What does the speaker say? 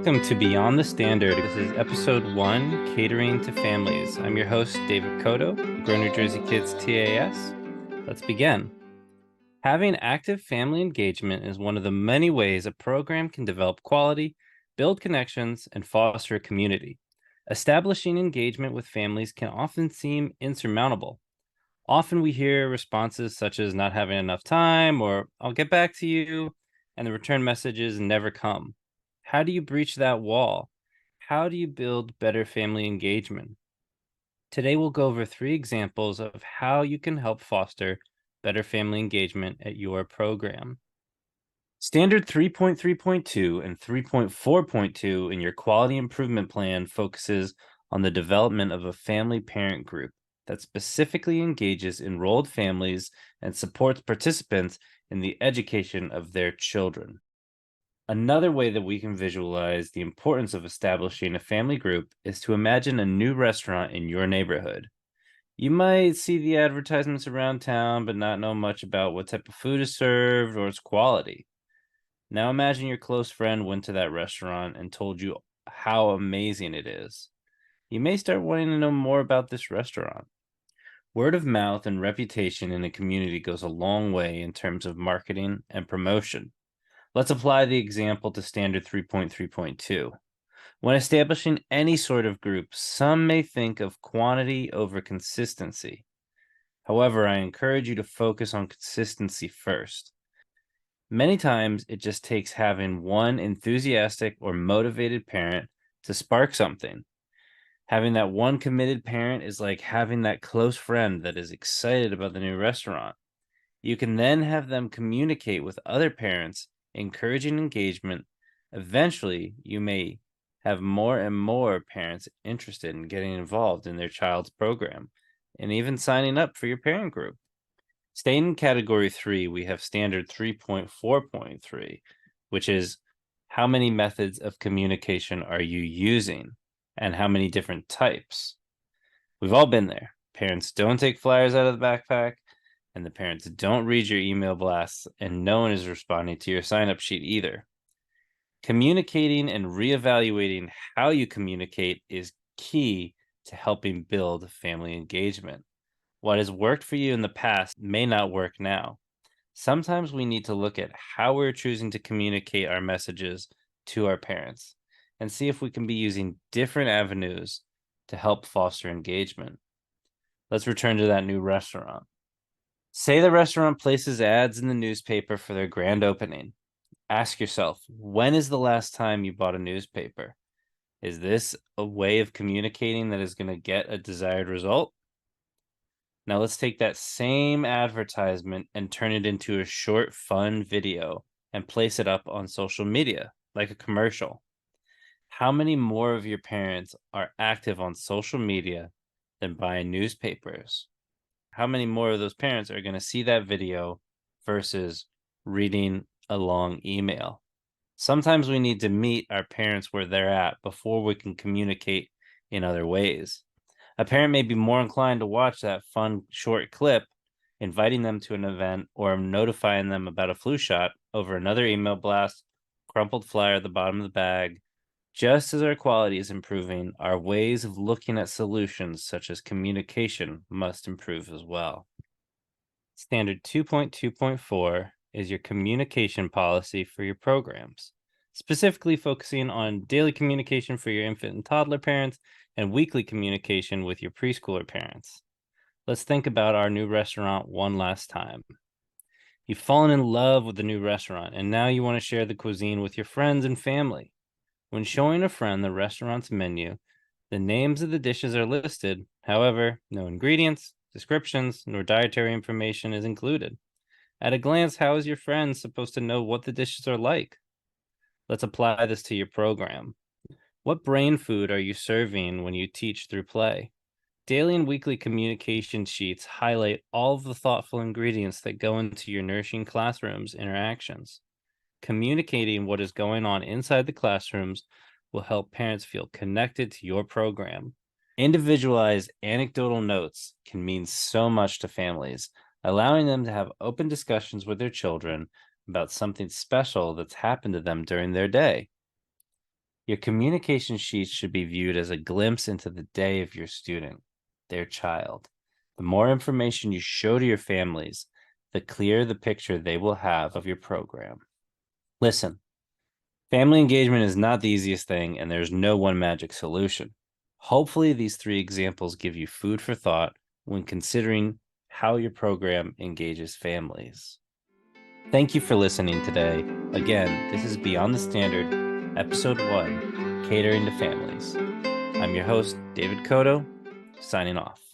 Welcome to Beyond the Standard. This is episode 1, Catering to Families. I'm your host, David Coto, Grow New Jersey Kids TAS. Let's begin. Having active family engagement is one of the many ways a program can develop quality, build connections, and foster a community. Establishing engagement with families can often seem insurmountable. Often we hear responses such as not having enough time or I'll get back to you, and the return messages never come. How do you breach that wall? How do you build better family engagement? Today we'll go over 3 examples of how you can help foster better family engagement at your program. Standard 3.3.2 and 3.4.2 in your quality improvement plan focuses on the development of a family parent group that specifically engages enrolled families and supports participants in the education of their children. Another way that we can visualize the importance of establishing a family group is to imagine a new restaurant in your neighborhood. You might see the advertisements around town, but not know much about what type of food is served or its quality. Now imagine your close friend went to that restaurant and told you how amazing it is. You may start wanting to know more about this restaurant. Word of mouth and reputation in a community goes a long way in terms of marketing and promotion. Let's apply the example to Standard 3.3.2. When establishing any sort of group, some may think of quantity over consistency. However, I encourage you to focus on consistency first. Many times, it just takes having one enthusiastic or motivated parent to spark something. Having that one committed parent is like having that close friend that is excited about the new restaurant. You can then have them communicate with other parents, encouraging engagement. Eventually, you may have more and more parents interested in getting involved in their child's program and even signing up for your parent group. Staying in category 3, we have standard 3.4.3, which is how many methods of communication are you using and how many different types. We've all been there. Parents don't take flyers out of the backpack, and the parents don't read your email blasts, and no one is responding to your sign-up sheet either. Communicating and reevaluating how you communicate is key to helping build family engagement. What has worked for you in the past may not work now. Sometimes we need to look at how we're choosing to communicate our messages to our parents and see if we can be using different avenues to help foster engagement. Let's return to that new restaurant. Say the restaurant places ads in the newspaper for their grand opening. Ask yourself, when is the last time you bought a newspaper? Is this a way of communicating that is going to get a desired result? Now let's take that same advertisement and turn it into a short, fun video and place it up on social media like a commercial. How many more of your parents are active on social media than buying newspapers? How many more of those parents are going to see that video versus reading a long email? Sometimes we need to meet our parents where they're at before we can communicate in other ways. A parent may be more inclined to watch that fun short clip, inviting them to an event or notifying them about a flu shot over another email blast, crumpled flyer at the bottom of the bag. Just as our quality is improving, our ways of looking at solutions, such as communication, must improve as well. Standard 2.2.4 is your communication policy for your programs, specifically focusing on daily communication for your infant and toddler parents and weekly communication with your preschooler parents. Let's think about our new restaurant one last time. You've fallen in love with the new restaurant, and now you want to share the cuisine with your friends and family. When showing a friend the restaurant's menu, the names of the dishes are listed. However, no ingredients, descriptions, nor dietary information is included. At a glance, how is your friend supposed to know what the dishes are like? Let's apply this to your program. What brain food are you serving when you teach through play? Daily and weekly communication sheets highlight all of the thoughtful ingredients that go into your nourishing classrooms interactions. Communicating what is going on inside the classrooms will help parents feel connected to your program. Individualized anecdotal notes can mean so much to families, allowing them to have open discussions with their children about something special that's happened to them during their day. Your communication sheets should be viewed as a glimpse into the day of your student, their child. The more information you show to your families, the clearer the picture they will have of your program. Listen, family engagement is not the easiest thing, and there's no one magic solution. Hopefully, these 3 examples give you food for thought when considering how your program engages families. Thank you for listening today. Again, this is Beyond the Standard, Episode 1, Catering to Families. I'm your host, David Coto, signing off.